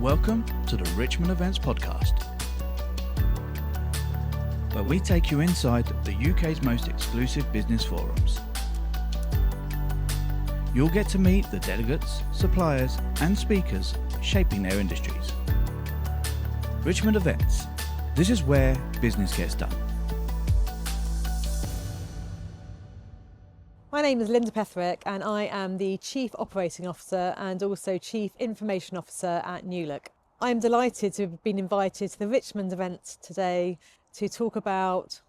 Welcome to the Richmond Events podcast, where we take you inside the UK's most exclusive business forums. You'll get to meet the delegates, suppliers and speakers shaping their industries. Richmond Events. This is where business gets done. My name is Linda Pithick and I am the Chief Operating Officer and also Chief Information Officer at New Look. I am delighted to have been invited to the Richmond Events today to talk about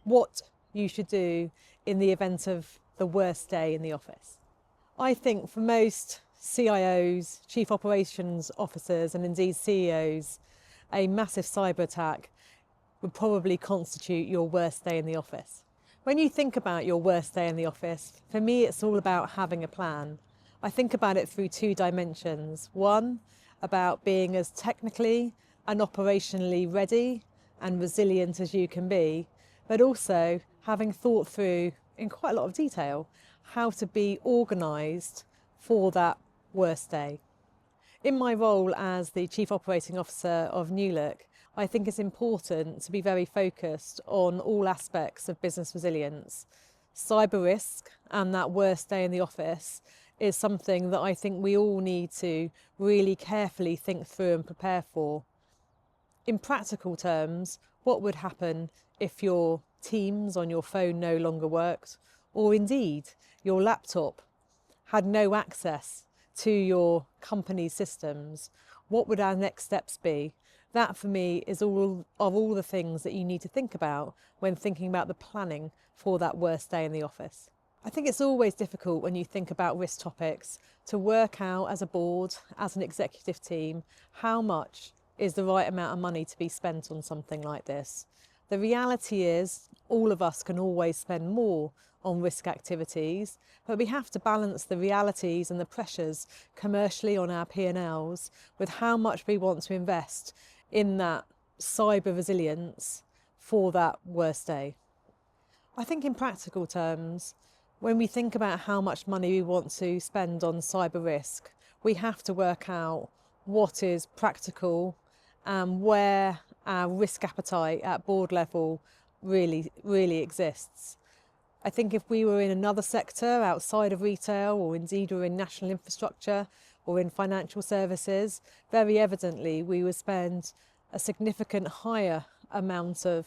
what you should do in the event of the worst day in the office. I think for most CIOs, Chief Operations Officers and indeed CEOs, a massive cyber attack would probably constitute your worst day in the office. When you think about your worst day in the office, for me it's all about having a plan. I think about it through two dimensions. One, about being as technically and operationally ready and resilient as you can be, but also having thought through in quite a lot of detail how to be organised for that worst day. In my role as the Chief Operating Officer of New Look, I think it's important to be very focused on all aspects of business resilience. Cyber risk and that worst day in the office is something that I think we all need to really carefully think through and prepare for. In practical terms, what would happen if your Teams on your phone no longer worked, or indeed your laptop had no access to your company's systems? What would our next steps be? That for me is all the things that you need to think about when thinking about the planning for that worst day in the office. I think it's always difficult when you think about risk topics to work out as a board, as an executive team, how much is the right amount of money to be spent on something like this. The reality is all of us can always spend more on risk activities, but we have to balance the realities and the pressures commercially on our P&Ls with how much we want to invest in that cyber resilience for that worst day. I think in practical terms, when we think about how much money we want to spend on cyber risk, we have to work out what is practical and where our risk appetite at board level really exists. I think if we were in another sector outside of retail, or indeed were in national infrastructure or in financial services, very evidently we would spend a significant higher amount of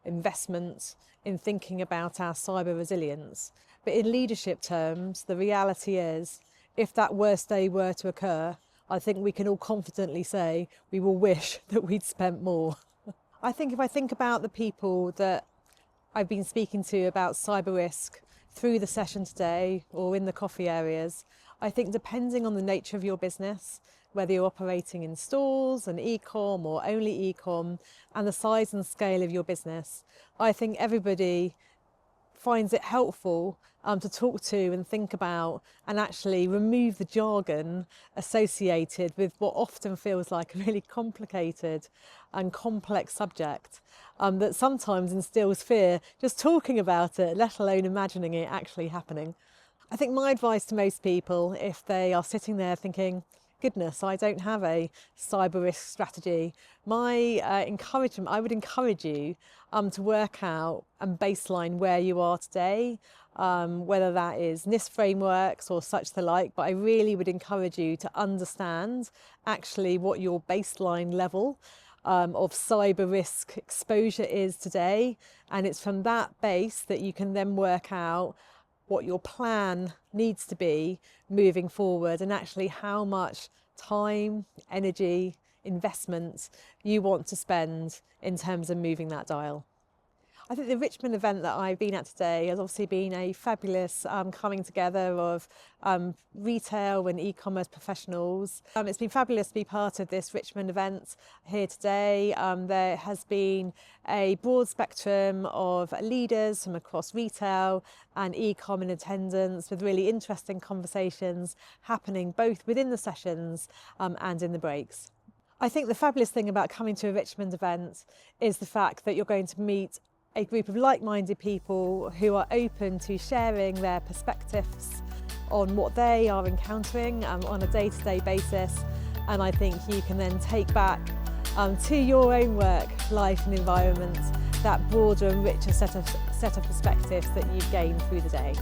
investment in thinking about our cyber resilience. But in leadership terms, the reality is, if that worst day were to occur, I think we can all confidently say we will wish that we'd spent more. I think if I think about the people that I've been speaking to about cyber risk through the session today or in the coffee areas, I think depending on the nature of your business, whether you're operating in stores and e-com or only e-com, and the size and scale of your business, I think everybody finds it helpful to talk to and think about and actually remove the jargon associated with what often feels like a really complicated and complex subject that sometimes instills fear just talking about it, let alone imagining it actually happening. I think my advice to most people, if they are sitting there thinking, goodness, I don't have a cyber risk strategy, I would encourage you to work out and baseline where you are today, whether that is NIST frameworks or such the like, but I really would encourage you to understand actually what your baseline level of cyber risk exposure is today, and it's from that base that you can then work out what your plan needs to be moving forward and actually how much time, energy, investment you want to spend in terms of moving that dial. I think the Richmond event that I've been at today has obviously been a fabulous coming together of retail and e-commerce professionals. It's been fabulous to be part of this Richmond event here today. There has been a broad spectrum of leaders from across retail and e-com in attendance, with really interesting conversations happening both within the sessions and in the breaks. I think the fabulous thing about coming to a Richmond event is the fact that you're going to meet a group of like-minded people who are open to sharing their perspectives on what they are encountering on a day-to-day basis, and I think you can then take back to your own work, life and environment that broader and richer set of perspectives that you've gained through the day.